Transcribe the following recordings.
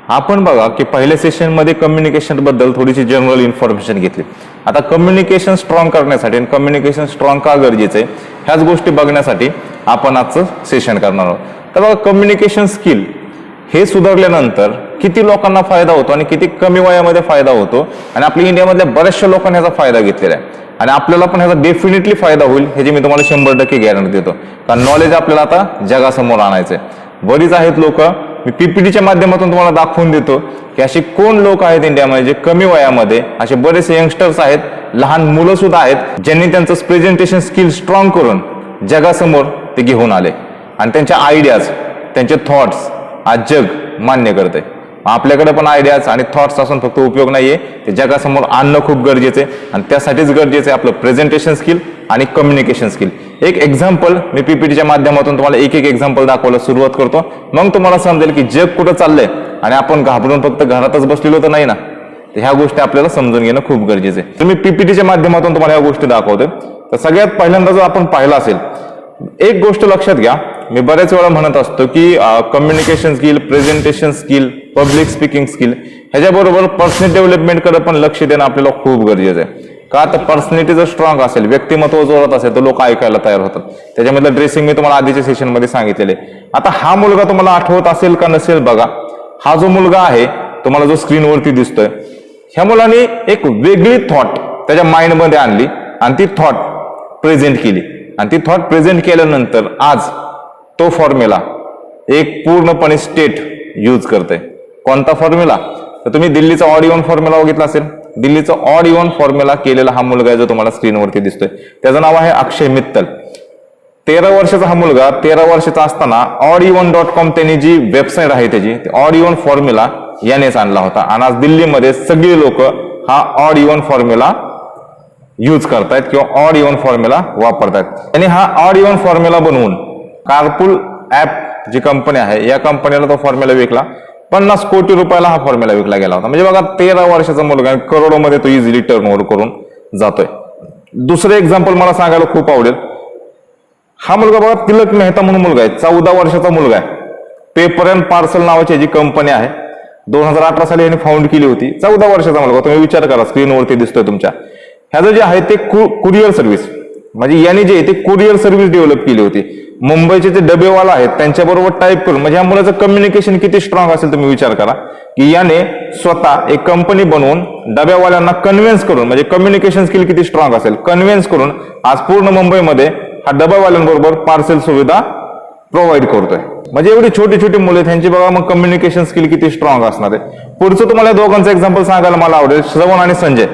आपण बघा की पहिल्या सेशन मध्ये कम्युनिकेशन बद्दल थोडीशी जनरल इन्फॉर्मेशन घेतली. आता कम्युनिकेशन स्ट्रॉंग करण्यासाठी आणि कम्युनिकेशन स्ट्रॉंग का गरजेचं आहे ह्याच गोष्टी बघण्यासाठी आपण आजचं सेशन करणार आहोत. तर बघा कम्युनिकेशन स्किल हे सुधारल्यानंतर किती लोकांना फायदा होतो आणि किती कमी वयामध्ये फायदा होतो आणि आपल्या इंडियामधल्या बऱ्याचशा लोकांनी ह्याचा फायदा घेतलेला आहे आणि आपल्याला पण ह्याचा डेफिनेटली फायदा होईल ह्याची मी तुम्हाला 100% गॅरंटी देतो. कारण नॉलेज आपल्याला आता जगासमोर आणायचंय. बरीच आहेत लोक, मी पीपीटीच्या माध्यमातून तुम्हाला दाखवून देतो की असे कोण लोक आहेत इंडियामध्ये जे कमी वयामध्ये, असे बरेचसे यंगस्टर्स आहेत, लहान मुलं सुद्धा आहेत ज्यांनी त्यांचं प्रेझेंटेशन स्किल स्ट्रॉंग करून जगासमोर ते घेऊन आले आणि त्यांच्या आयडियाज, त्यांचे थॉट्स आज जग मान्य करते. आपल्याकडे पण आयडियाज आणि थॉट्स असून फक्त उपयोग नाहीये, ते जगासमोर आणणं खूप गरजेचं आहे आणि त्यासाठीच गरजेचं आहे आपलं प्रेझेंटेशन स्किल आणि कम्युनिकेशन स्किल. एक एक्झाम्पल मी पीपीटीच्या माध्यमातून तुम्हाला एक एक्झाम्पल दाखवायला सुरुवात करतो, मग तुम्हाला समजेल की जग कुठं चाललंय आणि आपण घाबरून फक्त घरातच बसलेलो तर नाही ना. तर ह्या गोष्टी आपल्याला समजून घेणं खूप गरजेचं आहे. तर मी पीपीटीच्या माध्यमातून तुम्हाला ह्या गोष्टी दाखवतोय. तर सगळ्यात पहिल्यांदा जर आपण पाहिलं असेल, एक गोष्ट लक्षात घ्या, मी बऱ्याच वेळा म्हणत असतो की communication skill, presentation skill, public speaking skill ह्याच्याबरोबर पर्सनॅलिटी डेव्हलपमेंट कडे पण लक्ष देणं आपल्याला खूप गरजेचं आहे. का तर पर्सनॅलिटी जर स्ट्रॉंग असेल, व्यक्तिमत्व जोरात असेल तर लोक ऐकायला तयार होतात. त्याच्यामधलं ड्रेसिंग मी तुम्हाला आधीच्या सेशन मध्ये सांगितलेले. आता हा मुलगा तुम्हाला आठवत असेल का नसेल बघा, हा जो मुलगा आहे तुम्हाला जो स्क्रीनवरती दिसतोय, ह्या मुलाने एक वेगळी थॉट त्याच्या माइंड मध्ये आणली आणि ती थॉट प्रेझेंट केली आणि ती थॉट प्रेझेंट केल्यानंतर आज तो फॉर्म्युला एक पूर्णपणे स्टेट यूज करते. कोणता फॉर्म्युला? तर तुम्ही दिल्लीचा ऑड इव्हन फॉर्म्युला बघितला असेल. दिल्लीचा ऑड इव्हन फॉर्म्युला केलेला हा मुलगा जो तुम्हाला स्क्रीनवरती दिसतोय त्याचं नाव आहे अक्षय मित्तल. 13 वर्षाचा हा मुलगा 13 वर्षाचा असताना odd-even.com त्यांनी जी वेबसाईट आहे त्याची ऑड इव्हन फॉर्म्युला यानेच आणला होता आणि आज दिल्लीमध्ये सगळे लोक हा ऑड इव्हन फॉर्म्युला यूज करतायत किंवा ऑड इव्हन फॉर्म्युला वापरतायत. आणि हा ऑड इव्हन फॉर्म्युला बनवून कारपूल ऍप जी कंपनी आहे या कंपनीला तो फॉर्म्युला विकला. 50 कोटी रुपयाला हा फॉर्म्युला विकला गेला होता. म्हणजे बघा 13 वर्षाचा मुलगा करोडोमध्ये तो इझिली टर्नओव्हर करून जातोय. दुसरं एक्झाम्पल मला सांगायला खूप आवडेल. हा मुलगा बघा तिलक मेहता म्हणून मुलगा आहे, 14 वर्षाचा मुलगा आहे. पेपर अँड पार्सल नावाची जी कंपनी आहे 2018 साली यांनी फाउंड केली होती. 14 वर्षाचा मुलगा, तुम्ही विचार करा, स्क्रीनवरती दिसतोय तुमच्या. ह्याचं जे आहे ते कुरिअर सर्व्हिस, म्हणजे यांनी जे ते कुरिअर सर्व्हिस डेव्हलप केली होती. मुंबईचे जे डबेवाला आहेत त्यांच्याबरोबर टाईप करून, म्हणजे या मुलाचं कम्युनिकेशन किती स्ट्रॉंग असेल तुम्ही विचार करा की याने स्वतः एक कंपनी बनवून डब्यावाल्यांना कन्व्हिन्स करून, म्हणजे कम्युनिकेशन स्किल किती स्ट्रॉंग असेल, कन्व्हिन्स करून आज पूर्ण मुंबईमध्ये हा डब्यावाल्यांबरोबर पार्सल सुविधा प्रोव्हाइड करतोय. म्हणजे एवढी छोटी छोटी मुले त्यांची बघा मग कम्युनिकेशन स्किल किती स्ट्रॉंग असणार आहे. पुढचं तुम्हाला दोघांचं एक्झाम्पल सांगायला मला आवडेल. श्रवण आणि संजय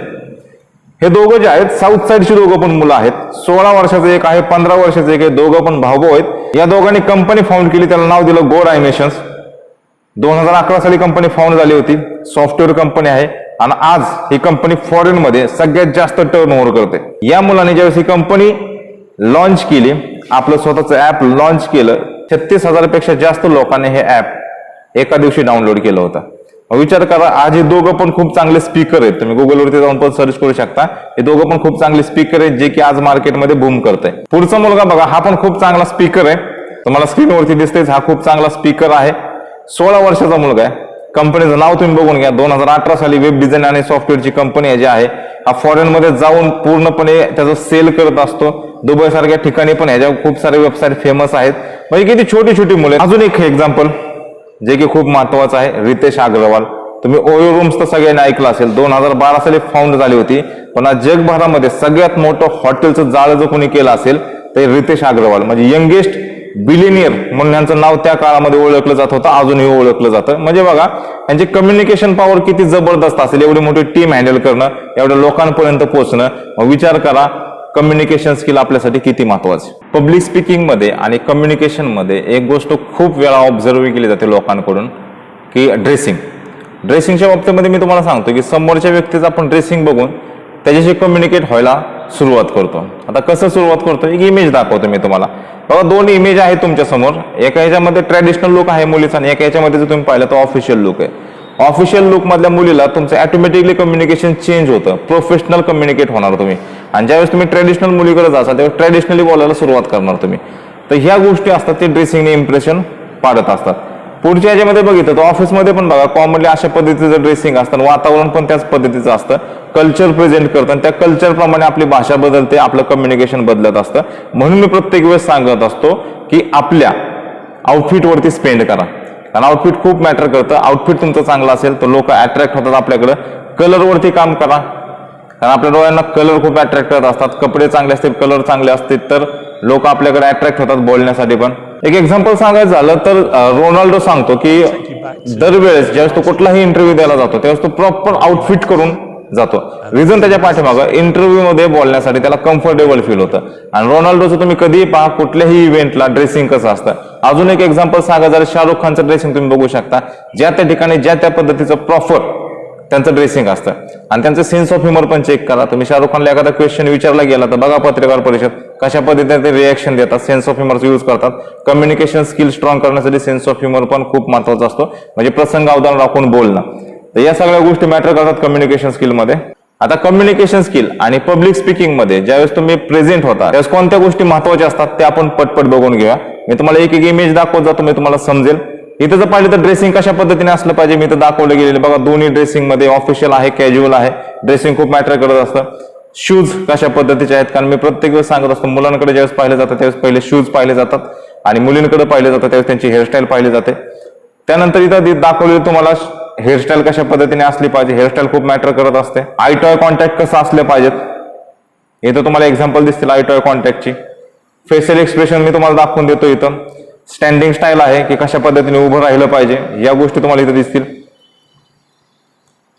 हे दोघं जे आहेत साऊथ साईडची दोघं पण मुलं आहेत. 16 वर्षाचं एक आहे, 15 वर्षाचं एक आहे. दोघं पण भाऊ आहेत. या दोघांनी कंपनी फाउंड केली, त्याला नाव दिलं गोड ॲनिमेशन्स. 2011 साली कंपनी फाउंड झाली होती. सॉफ्टवेअर कंपनी आहे आणि आज ही कंपनी फॉरेन मध्ये सगळ्यात जास्त टर्नओव्हर करते. या मुलाने ज्यावेळेस ही कंपनी लॉन्च केली, आपलं स्वतःचं ऍप लॉन्च केलं, 36,000 पेक्षा जास्त लोकांनी हे ऍप एका दिवशी डाउनलोड केलं होतं. विचार करा, आज हे दोघं पण खूप चांगले स्पीकर आहेत. तुम्ही गुगलवरती जाऊन पण सर्च करू शकता. हे दोघं पण खूप चांगले स्पीकर आहेत जे की आज मार्केटमध्ये बूम करत आहे. पुढचा मुलगा बघा, हा पण खूप चांगला स्पीकर आहे. तुम्हाला स्क्रीनवरती दिसतेच, हा खूप चांगला स्पीकर आहे. 16 वर्षाचा मुलगा आहे. कंपनीचं नाव तुम्ही बघून घ्या. 2018 साली वेब डिझाईन आणि सॉफ्टवेअरची कंपनी जी आहे हा फॉरेन मध्ये जाऊन पूर्णपणे त्याचं सेल करत असतो. दुबई सारख्या ठिकाणी पण ह्याच्या खूप सारे वेबसाईट फेमस आहेत. म्हणजे किती छोटी छोटी मुले. अजून एक एक्झाम्पल जे की खूप महत्वाचं आहे, रितेश अग्रवाल. तुम्ही ओयो रूम्स तर सगळ्यांनी ऐकलं असेल. 2012 साली फाउंड झाली होती, पण आज जगभरामध्ये सगळ्यात मोठं हॉटेलचं जाळं जर कोणी केलं असेल तर रितेश अग्रवाल, म्हणजे यंगेस्ट बिलिनियर म्हणून यांचं नाव त्या काळामध्ये ओळखलं जात होतं, अजूनही ओळखलं जातं. म्हणजे बघा यांची कम्युनिकेशन पॉवर किती जबरदस्त असेल. एवढी मोठी टीम हँडल करणं, एवढ्या लोकांपर्यंत पोहोचणं. मग विचार करा कम्युनिकेशन स्किल आपल्यासाठी किती महत्वाचे. पब्लिक स्पीकिंग मध्ये आणि कम्युनिकेशन मध्ये एक गोष्ट खूप वेळा ऑब्झर्व केली जाते लोकांकडून की ड्रेसिंगच्या बाबतीमध्ये मी तुम्हाला सांगतो की समोरच्या व्यक्तीचा आपण ड्रेसिंग बघून त्याच्याशी कम्युनिकेट व्हायला सुरुवात करतो. आता कसं सुरुवात करतो, एक इमेज दाखवतो मी तुम्हाला. बघा 2 इमेज आहेत तुमच्या समोर. एका ह्याच्यामध्ये ट्रॅडिशनल लुक आहे मुलीचा आणि एका ह्याच्यामध्ये जर तुम्ही पाहिलं तर ऑफिशियल लुक आहे. ऑफिशियल लुक मधल्या मुलीला तुमचं ऑटोमॅटिकली कम्युनिकेशन चेंज होतं, प्रोफेशनल कम्युनिकेट होणार तुम्ही. आणि ज्यावेळेस तुम्ही ट्रॅडिशनल मुलीकडे जाता त्यावेळेस ट्रॅडिशनली बोलायला सुरुवात करणार तुम्ही. तर ह्या गोष्टी असतात ते ड्रेसिंगने इम्प्रेशन पाडत असतात. पुढच्या याच्यामध्ये बघितलं तर ऑफिसमध्ये पण बघा कॉमनली अशा पद्धतीचं ड्रेसिंग असतं, वातावरण पण त्याच पद्धतीचं असतं, कल्चर प्रेझेंट करतं आणि त्या कल्चर प्रमाणे आपली भाषा बदलते, आपलं कम्युनिकेशन बदलत असतं. म्हणून मी प्रत्येक वेळेस सांगत असतो की आपल्या आउटफिटवरती स्पेंड करा, कारण आउटफिट खूप मॅटर करतं. आउटफिट तुमचं चांगलं असेल तर लोक अट्रॅक्ट होतात आपल्याकडे. कलरवरती काम करा, कारण आपल्या डोळ्यांना कलर खूप अट्रॅक्ट करत असतात. कपडे चांगले असतील, कलर चांगले असतील तर लोक आपल्याकडे अट्रॅक्ट होतात बोलण्यासाठी पण. एक एक्झाम्पल सांगायचं झालं तर रोनाल्डो सांगतो की दरवेळेस ज्यावेळेस तो कुठलाही इंटरव्ह्यू द्यायला जातो त्यावेळेस तो प्रॉपर आउटफिट करून जातो. रिझन त्याच्या पाठीमागं इंटरव्ह्यू मध्ये बोलण्यासाठी त्याला कम्फर्टेबल फील होतं. आणि रोनाल्डोचं तुम्ही कधीही पहा कुठल्याही इव्हेंटला ड्रेसिंग कसं असतं. अजून एक एक्झाम्पल सांगा जर शाहरुख खानचं ड्रेसिंग तुम्ही बघू शकता, ज्या त्या ठिकाणी ज्या त्या पद्धतीचं प्रॉपर त्यांचं ड्रेसिंग असतं. आणि त्यांचं सेन्स ऑफ ह्युमर पण चेक करा तुम्ही. शाहरुख खानला एखादा क्वेश्चन विचारला गेला तर बघा पत्रकार परिषद कशा पद्धतीने ते रिएक्शन देतात, सेन्स ऑफ ह्युमरचा यूज करतात. कम्युनिकेशन स्किल स्ट्रॉंग करण्यासाठी सेन्स ऑफ ह्युमर पण खूप महत्वाचा असतो, म्हणजे प्रसंग अवधान राखून बोलणं. तर या सगळ्या गोष्टी मॅटर करतात कम्युनिकेशन स्किलमध्ये. आता कम्युनिकेशन स्किल आणि पब्लिक स्पीकिंग मध्ये ज्यावेळेस तुम्ही प्रेझेंट होता त्यावेळेस कोणत्या गोष्टी महत्वाच्या असतात ते आपण पटपट बघून घेऊया. मी तुम्हाला एक एक इमेज दाखवत जातो, मी तुम्हाला समजेल. इथं जर पाहिलं तर ड्रेसिंग कशा पद्धतीने असलं पाहिजे मी इथं दाखवलं गेलेलं बघा. दोन्ही ड्रेसिंग मध्ये ऑफिशियल आहे, कॅज्युअल आहे. ड्रेसिंग खूप मॅटर करत असतं. शूज कशा पद्धतीचे आहेत, कारण मी प्रत्येक वेळेस सांगत असतो मुलांकडे ज्यावेळेस पाहिले जातं त्यावेळेस पहिले शूज पाहिले जातात आणि मुलींकडे पाहिले जातात त्यावेळेस त्यांची हेअरस्टाईल पाहिली जाते. त्यानंतर इथं दाखवलेलं तुम्हाला हेअरस्टाईल कशा पद्धतीने असली पाहिजे, हेअरस्टाईल खूप मॅटर करत असते. आय टू आय कॉन्टॅक्ट कसं असले पाहिजेत, इथं तुम्हाला एक्झाम्पल दिसतील आय टू आय कॉन्टॅक्टची. फेशियल एक्सप्रेशन मी तुम्हाला दाखवून देतो इथं. स्टँडिंग स्टाईल आहे की कशा पद्धतीने उभं राहिलं पाहिजे, या गोष्टी तुम्हाला इथं दिसतील.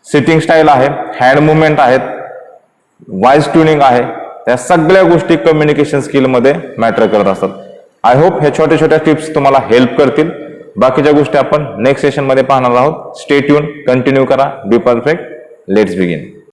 सिटिंग स्टाईल आहे, हँड मुवमेंट आहेत, व्हॉइस ट्युनिंग आहे. त्या सगळ्या गोष्टी कम्युनिकेशन स्किलमध्ये मॅटर करत असतात. आय होप ह्या छोट्या छोट्या टिप्स तुम्हाला हेल्प करतील. बाकीच्या गोष्टी आपण नेक्स्ट सेशन मध्ये पाहणार आहोत. स्टे ट्यून, कंटिन्यू करा. Be perfect. Let's begin.